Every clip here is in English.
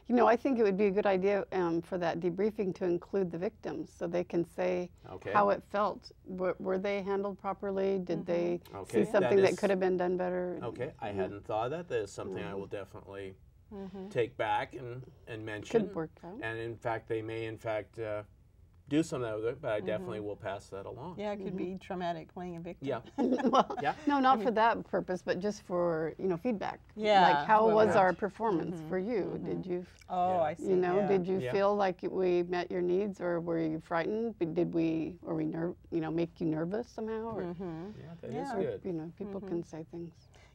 You know, I think it would be a good idea for that debriefing to include the victims so they can say how it felt. Were they handled properly? Did they see something that could have been done better? Okay, I hadn't thought of that. That is something I will definitely take back and mention. Could work out. And in fact, they may in fact do some of that, but I definitely will pass that along. Yeah, it could be traumatic playing a victim. Yeah. Well, no, not for that purpose, but just for, you know, feedback. Yeah. Like, how was our performance for you? Did you, I see. you know, did you feel like we met your needs, or were you frightened? Did we, you know, make you nervous somehow? Or, Yeah, that is good. you know, people can say things.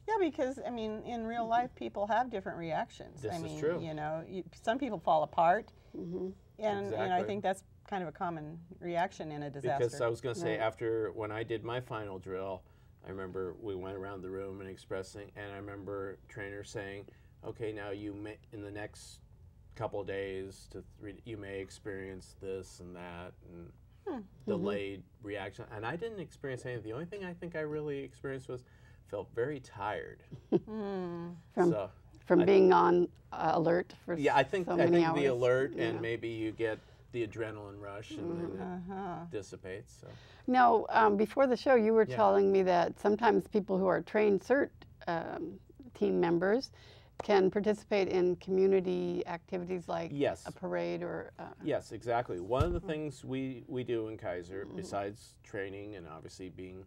Yeah, because, I mean, in real life, people have different reactions. This I mean, is true. you know, some people fall apart, and you know, I Exactly. think that's kind of a common reaction in a disaster. Because I was going to say, after when I did my final drill, I remember we went around the room and expressing, and I remember trainer saying, okay, now you may, in the next couple of days to you may experience this and that, and delayed reaction. And I didn't experience anything. The only thing I think I really experienced was felt very tired. From being on alert for I think so many hours. the alert and maybe you get the adrenaline rush and then it dissipates. So. Now, before the show, you were telling me that sometimes people who are trained CERT team members can participate in community activities like a parade or... Yes, exactly. One of the things we do in Kaiser, besides training and obviously being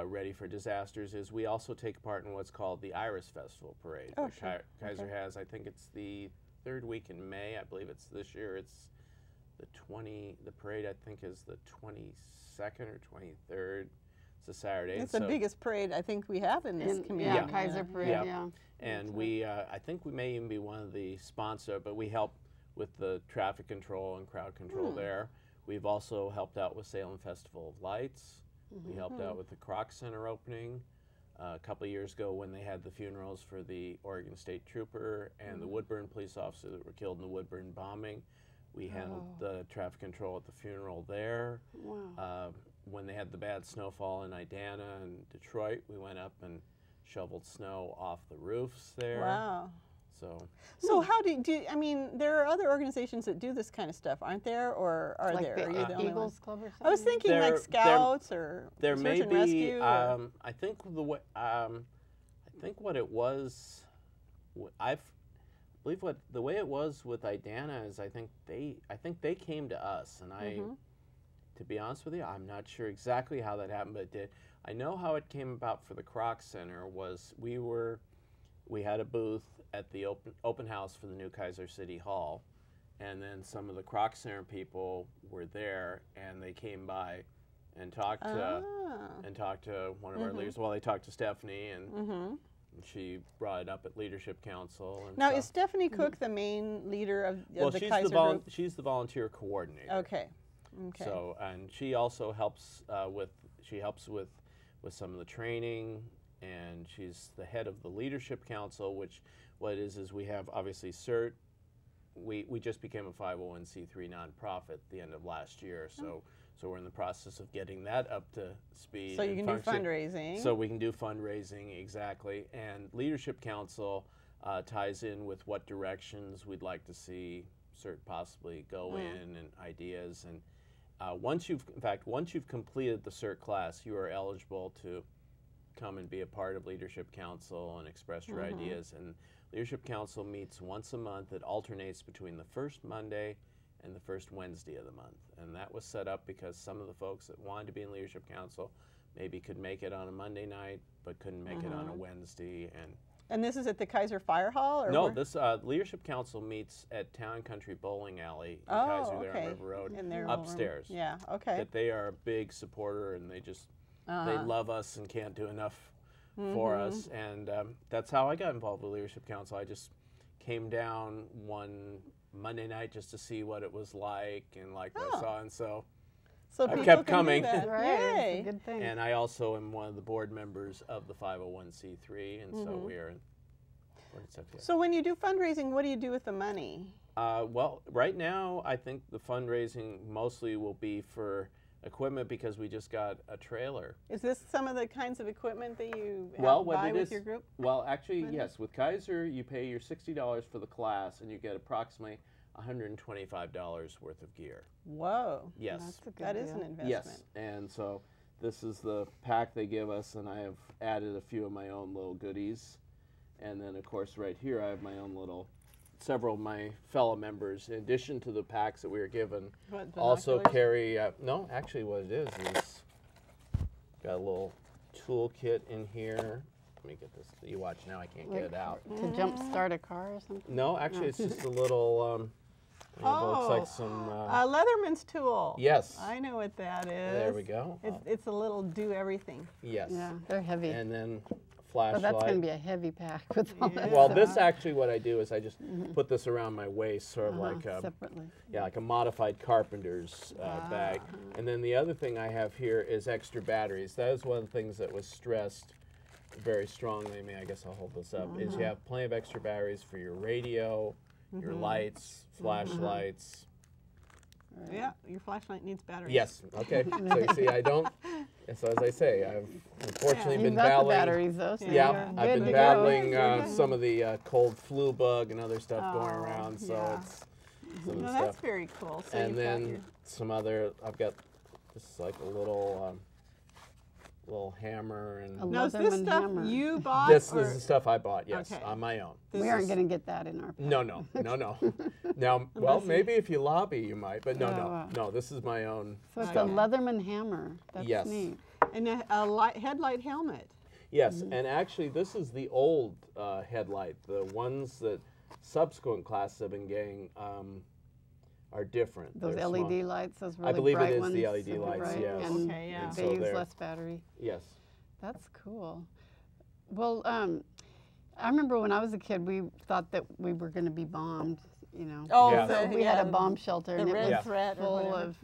ready for disasters, is we also take part in what's called the Iris Festival Parade, which Kaiser has. I think it's the third week in May. I believe it's this year. It's the parade I think is the 22nd or 23rd. It's a Saturday. It's the biggest parade I think we have in this community. Yeah, Kaiser Parade, And I think we may even be one of the sponsors, but we help with the traffic control and crowd control there. We've also helped out with Salem Festival of Lights. We helped out with the Kroc Center opening a couple of years ago when they had the funerals for the Oregon State Trooper and the Woodburn police officer that were killed in the Woodburn bombing. We handled the traffic control at the funeral there. Wow. When they had the bad snowfall in Idana and Detroit, we went up and shoveled snow off the roofs there. Wow. So how I mean, there are other organizations that do this kind of stuff, aren't there? Or are like there? Are you the only one? Eagles Club or something? I was thinking like Scouts or there may Search and be. Rescue. I think the way I think what it was, I believe what the way it was with Idana is I think they came to us, and to be honest with you, I'm not sure exactly how that happened, but it did. I know how it came about for the Kroc Center was we had a booth at the open house for the new Kaiser City Hall, and then some of the Kroc Center people were there, and they came by and talked to one of our leaders. Well, they talked to Stephanie, and she brought it up at Leadership Council. And now, is Stephanie Cook the main leader of the Kaiser group? She's the volunteer coordinator. Okay. So, and she also helps with some of the training, and she's the head of the Leadership Council, which what it is we have obviously CERT. We just became a 501c3 nonprofit at the end of last year, so we're in the process of getting that up to speed. So you can do fundraising. So we can do fundraising, exactly. And Leadership Council ties in with what directions we'd like to see CERT possibly go in, and ideas. And once you've completed the CERT class, you are eligible to come and be a part of Leadership Council and express your ideas. And Leadership Council meets once a month. It alternates between the first Monday and the first Wednesday of the month. And that was set up because some of the folks that wanted to be in Leadership Council maybe could make it on a Monday night, but couldn't make it on a Wednesday. And this is at the Kaiser Fire Hall? Or no, where? This Leadership Council meets at Town Country Bowling Alley in Kaiser there on River Road, in their upstairs. Room. Yeah, okay. That they are a big supporter, and they just they love us and can't do enough for us. And that's how I got involved with Leadership Council. I just came down one Monday night just to see what it was like and like what I saw, and so I kept coming. Right, it's a good thing. And I also am one of the board members of the 501c3, and so we are. So when you do fundraising, what do you do with the money? Well, right now I think the fundraising mostly will be for equipment because we just got a trailer. Is this some of the kinds of equipment that you buy with your group? Well, actually, yes. With Kaiser, you pay your $60 for the class, and you get approximately $125 worth of gear. Whoa. Yes. That's a good That deal. is an investment. Yes, and so this is the pack they give us, and I have added a few of my own little goodies. And then, of course, right here I have my own little, several of my fellow members, in addition to the packs that we were given, also carry, no, actually what it is got a little toolkit in here. Let me get this, you watch now, I can't get it out. To jump start a car or something? No, actually it's just a little, it looks like some... a Leatherman's tool. Yes. I know what that is. There we go. It's a little do everything. Yes. Yeah, they're heavy. And then flashlight. Oh, that's going to be a heavy pack with all that Well, stuff. this actually, what I do is I just put this around my waist, sort of like separately. Yeah, like a modified carpenter's bag. And then the other thing I have here is extra batteries. That is one of the things that was stressed very strongly. I guess I'll hold this up. Is you have plenty of extra batteries for your radio, your lights, flashlights. Yeah, your flashlight needs batteries. Yes. Okay. So you see, I don't. So as I say, I've unfortunately been You've got battling. the batteries though. So Yeah, you're I've good been to battling go. some of the cold flu bug and other stuff going around. So yeah. it's some of the No, stuff. that's very cool. So And you've got then your, some other. I've got this is like a little hammer and. now, is this Leatherman stuff hammer. you bought? This or is the stuff I bought. Yes, Okay. on my own. We aren't going to get that in our pack. No. Now, well, maybe if you lobby, you might, but no. This is my own. So it's Okay. a Leatherman hammer. That's Yes. neat. And a headlight helmet. Yes, and actually, this is the old headlight. The ones that subsequent classes have been getting are different. Those They're LED small. lights, those really I believe bright it is ones, the LED super lights. bright, Yes. and Okay, yeah. And they so use they're- less battery. Yes. That's cool. Well, I remember when I was a kid, we thought that we were going to be bombed. You know, Oh, Yeah. so we had a bomb shelter, the and it red was threat or full whatever. of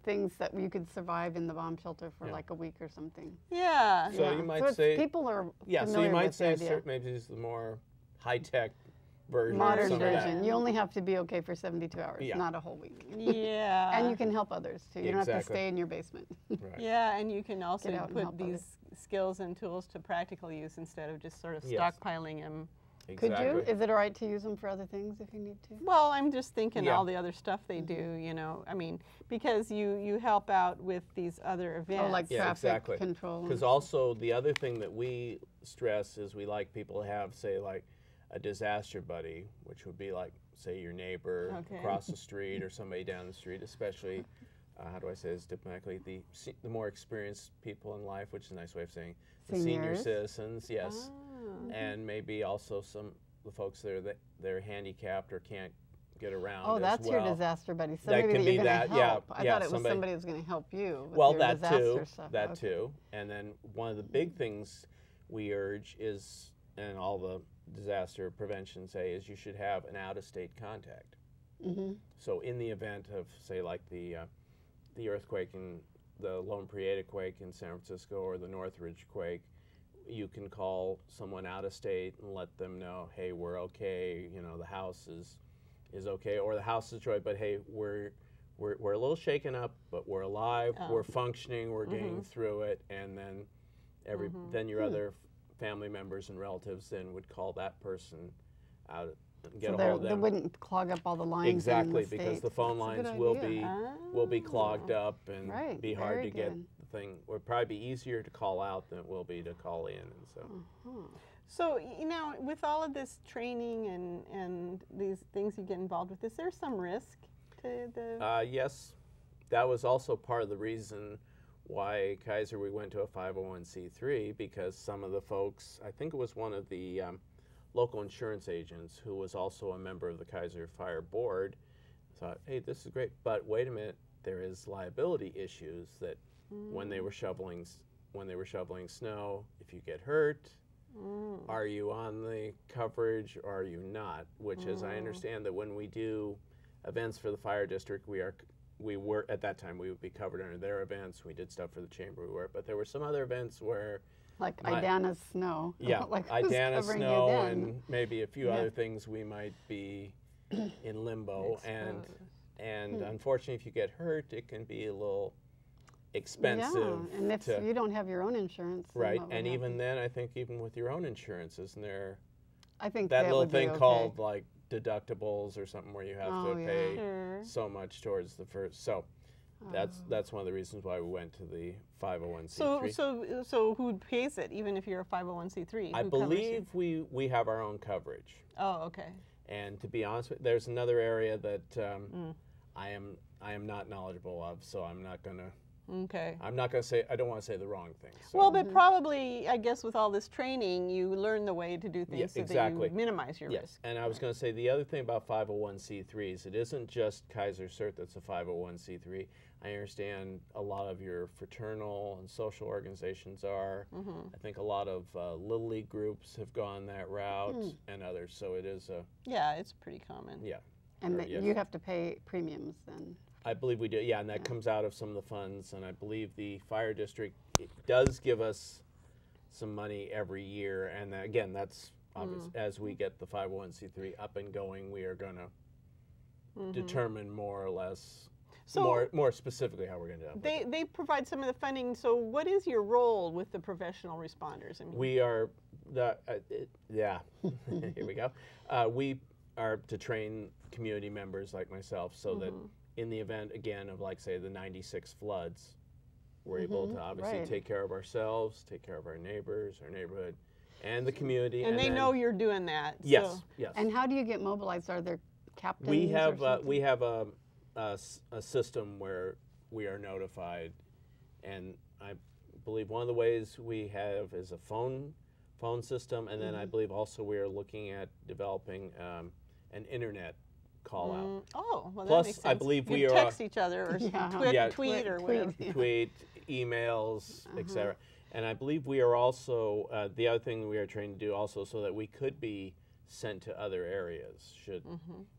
things that you could survive in the bomb shelter for like a week or something. Yeah. So you might it's- say people are Yeah. So familiar you might with say the idea. maybe this is the more high-tech version. Modern of some of that. version. You only have to be okay for 72 hours, Yeah. not a whole week. Yeah. And you can help others too. You don't have to Exactly. stay in your basement. Right. Yeah, and you can also Get out and put help these skills and tools to practical use instead of just sort of Yes. stockpiling them. Could Exactly. you? Is it all right to use them for other things if you need to? Well, I'm just thinking Yeah. all the other stuff they do, you know. I mean, because you help out with these other events. Oh, like Yeah, traffic exactly. control. Because also the other thing that we stress is we like people to have, say, like a disaster buddy, which would be like, say, your neighbor Okay. across the street or somebody down the street, especially, how do I say this diplomatically, the more experienced people in life, which is a nice way of saying the senior Seniors. citizens, yes. Ah. And maybe also the folks that they're handicapped or can't get around. Oh, as that's your well. disaster buddy. That Somebody can that be you're going to that, yeah, help. I yeah, thought it was somebody- somebody who was going to help you with Well, your that disaster too, stuff. that Okay. too. And then one of the big things we urge is, and all the disaster prevention say, is you should have an out-of-state contact. Mm-hmm. So in the event of, say, like the earthquake and the Lone Prieta quake in San Francisco or the Northridge quake, you can call someone out of state and let them know, hey, we're okay. You know, the house is okay, or the house is destroyed, but hey, we're a little shaken up, but we're alive. Oh. We're functioning. We're getting through it, and then then your other family members and relatives then would call that person out and get So a hold of they them. wouldn't clog up all the lines. Exactly, in the because state. the phone That's a lines good will be idea. clogged up and Right, be hard very to get good. the thing. Would probably be easier to call out than it will be to call in. And so, So, you know, with all of this training and these things you get involved with, is there some risk to the... yes, that was also part of the reason why Kaiser we went to a 501c3, because some of the folks, I think it was one of the local insurance agents who was also a member of the Kaiser Fire Board, thought, hey, this is great, but wait a minute, there is liability issues that when they were shoveling snow, if you get hurt, are you on the coverage or are you not? Which is, I understand that when we do events for the fire district, we were at that time we would be covered under their events. We did stuff for the chamber, but there were some other events where Like Idana's snow. yeah, like who's Idana covering you snow then? and maybe a few Yeah. other things we might be in limbo, and Exposed. and unfortunately, if you get hurt, it can be a little expensive. Yeah, and if you don't have your own insurance. Right, and even then, I think even with your own insurance, isn't there I think that little thing called like deductibles or something where you have to pay so much towards the first. So that's one of the reasons why we went to the 501c3. So who pays it, even if you're a 501c3? I believe we have our own coverage. Oh, okay. And to be honest with you, there's another area that I am not knowledgeable of, so I'm not going to. Okay. I'm not going to say, I don't want to say the wrong thing. So. Well, but probably, I guess with all this training, you learn the way to do things so that you minimize your risk. And I was going to say the other thing about 501c3s, it isn't just Kaiser CERT that's a 501c3. I understand a lot of your fraternal and social organizations are. I think a lot of Little League groups have gone that route and others. So it is a... Yeah, it's pretty common. Yeah. And you have to pay premiums then. I believe we do, yeah, and that comes out of some of the funds, and I believe the fire district does give us some money every year, and again, that's obvious. As we get the 501c3 up and going, we are going to determine more or less, more specifically how we're going to do it. They provide some of the funding, so what is your role with the professional responders? I mean, we are, here we go. We are to train community members like myself so that in the event, again, of like, say, the 96 floods, we're able to obviously take care of ourselves, take care of our neighbors, our neighborhood, and the community. And they know you're doing that. Yes, so. yes. And how do you get mobilized? Are there captains? We have a system where we are notified, and I believe one of the ways we have is a phone system, and then I believe also we are looking at developing an internet call out. Oh, well, plus, that makes sense. I believe you we text each other or tweet or whatever. Tweet, emails, etc. And I believe we are also the other thing we are trying to do also so that we could be sent to other areas. Should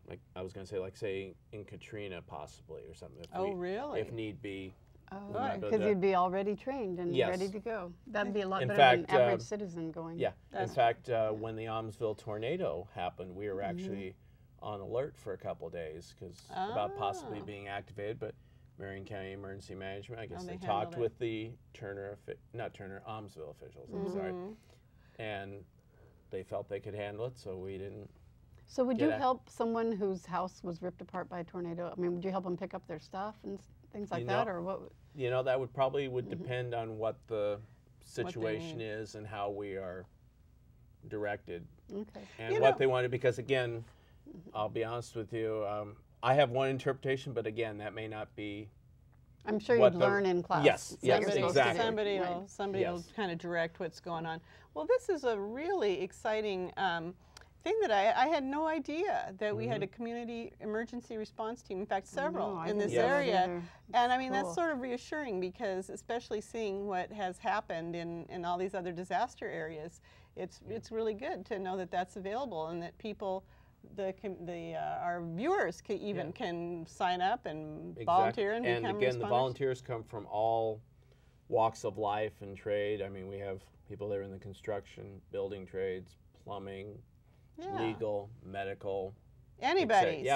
like I was going to say, like say in Katrina possibly or something. If really? If need be. Oh, because you'd be already trained and ready to go. That'd be a lot better than an average citizen going. Yeah. In fact, when the Almsville tornado happened, we were actually on alert for a couple of days because about possibly being activated, but Marion County Emergency Management, I guess they talked with the Almsville officials, I'm sorry, and they felt they could handle it, so we didn't. So would you help someone whose house was ripped apart by a tornado? I mean, would you help them pick up their stuff and things like that, or what? You know, that would probably depend on what the situation is and how we are directed, and what they wanted, because again, I'll be honest with you, I have one interpretation, but again, that may not be. I'm sure you'd learn in class. Yes, exactly. Somebody will kind of direct what's going on. Well, this is a really exciting thing that I had no idea that we had a community emergency response team. In fact, several in this area. And I mean, that's sort of reassuring because especially seeing what has happened in all these other disaster areas, it's really good to know that that's available and that people, our viewers can sign up and volunteer and become And again, responders. the volunteers come from all walks of life and trade. I mean, we have people that are in the construction, building trades, plumbing, legal, medical. Anybody.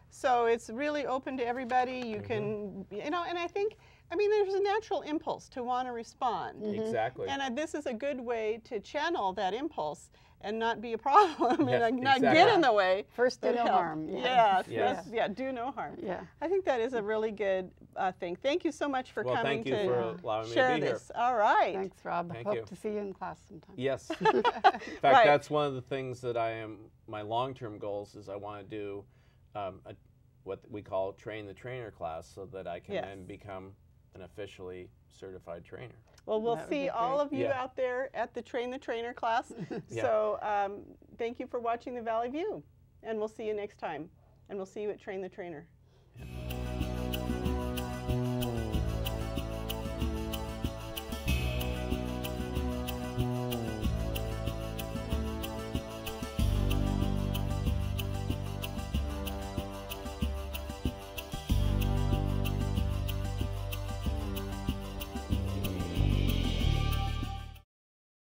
So it's really open to everybody. You can, and I think, there's a natural impulse to want to respond. Exactly. And this is a good way to channel that impulse and not be a problem, not get in the way. First, do no harm. Do no harm. Yeah. I think that is a really good thing. Thank you so much for coming thank you for allowing share me to be this. Here. All right. Thanks, Rob. Hope to see you in class sometime. Yes. In fact, that's one of the things that my long-term goals is I want to do what we call train the trainer class so that I can then become an officially certified trainer. Well, we'll see all of you out there at the Train the Trainer class. So thank you for watching the Valley View, and we'll see you next time. And we'll see you at Train the Trainer.